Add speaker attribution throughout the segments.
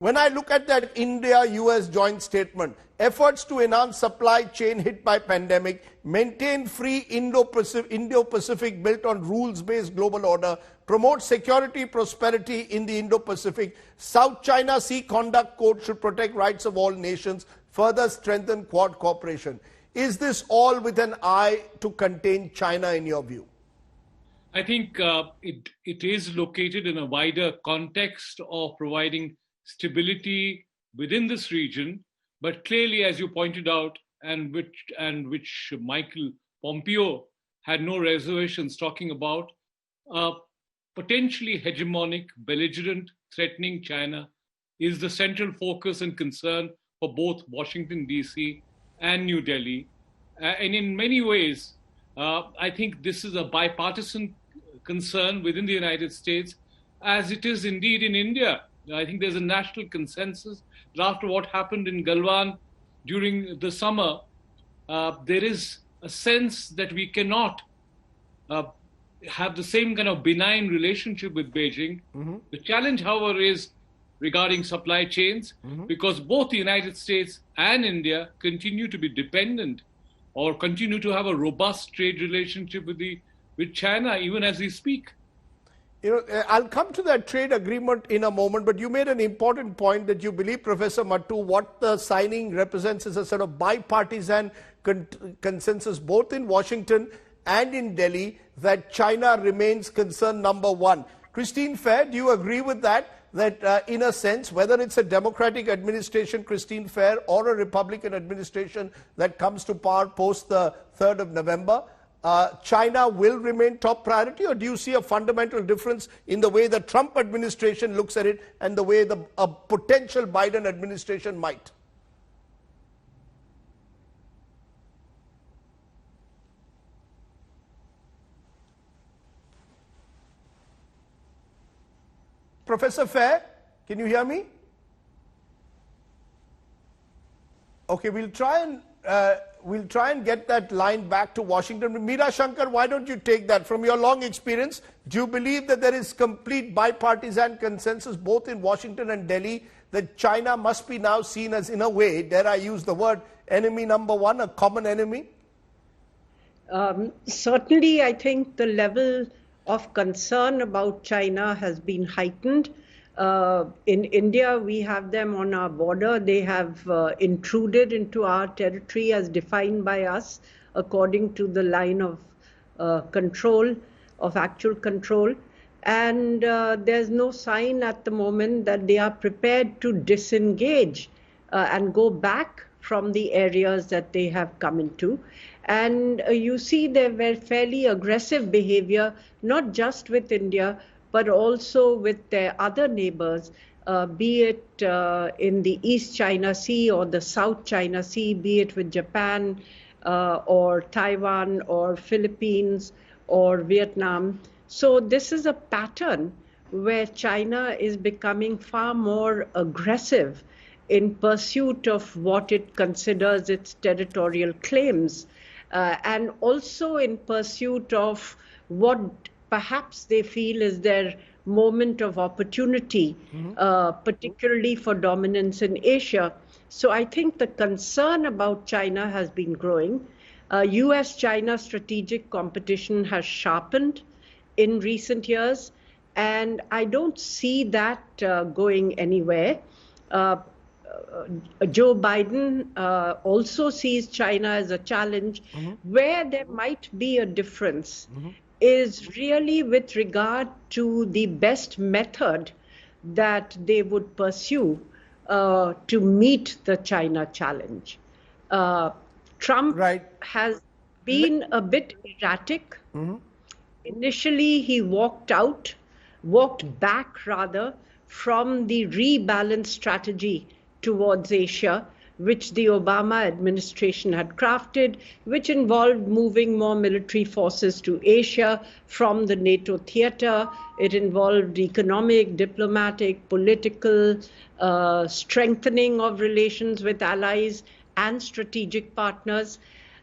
Speaker 1: When I look at that India-US joint statement, efforts to enhance supply chain hit by pandemic, maintain free Indo-Pacific built on rules-based global order, promote security prosperity in the Indo-Pacific, South China Sea Conduct Code should protect rights of all nations, further strengthen Quad cooperation. Is this all with an eye to contain China in your view?
Speaker 2: I think it is located in a wider context of providing stability within this region, but clearly, as you pointed out, and which Michael Pompeo had no reservations talking about, potentially hegemonic, belligerent, threatening China is the central focus and concern for both Washington, D.C. and New Delhi. And in many ways, I think this is a bipartisan concern within the United States, as it is indeed in India. I think there's a national consensus that after what happened in Galwan during the summer, there is a sense that we cannot have the same kind of benign relationship with Beijing. Mm-hmm. The challenge, however, is regarding supply chains, because both the United States and India continue to be dependent or continue to have a robust trade relationship with China, even as we speak.
Speaker 1: You know, I'll come to that trade agreement in a moment, but you made an important point that you believe, Professor Mattu, what the signing represents is a sort of bipartisan consensus, both in Washington and in Delhi, that China remains concern number one. Christine Fair, do you agree with that? That in a sense, whether it's a Democratic administration, Christine Fair, or a Republican administration that comes to power post the 3rd of November, China will remain top priority, or do you see a fundamental difference in the way the Trump administration looks at it and the way a potential Biden administration might? Professor Fair, can you hear me? Okay, we'll try and get that line back to Washington. Meera Shankar, why don't you take that? From your long experience, do you believe that there is complete bipartisan consensus both in Washington and Delhi that China must be now seen as, in a way, dare I use the word, enemy number one, a common enemy?
Speaker 3: Certainly, I think the level of concern about China has been heightened. In India, we have them on our border. They have intruded into our territory as defined by us according to the line of control, of actual control. And there's no sign at the moment that they are prepared to disengage and go back from the areas that they have come into. And you see their fairly aggressive behavior, not just with India, but also with their other neighbors, be it in the East China Sea or the South China Sea, be it with Japan or Taiwan or Philippines or Vietnam. So this is a pattern where China is becoming far more aggressive in pursuit of what it considers its territorial claims, and also in pursuit of what perhaps they feel is their moment of opportunity, particularly for dominance in Asia. So I think the concern about China has been growing. US-China strategic competition has sharpened in recent years, and I don't see that going anywhere. Joe Biden also sees China as a challenge. Where there might be a difference is really with regard to the best method that they would pursue to meet the China challenge. Trump has been a bit erratic. Initially, he walked back rather, from the rebalance strategy towards Asia, which the Obama administration had crafted, which involved moving more military forces to Asia from the NATO theater. It involved economic, diplomatic, political strengthening of relations with allies and strategic partners.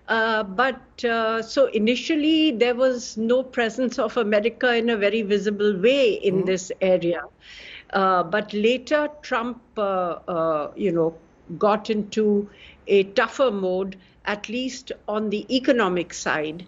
Speaker 3: So initially, there was no presence of America in a very visible way in this area. But later, Trump, got into a tougher mode, at least on the economic side.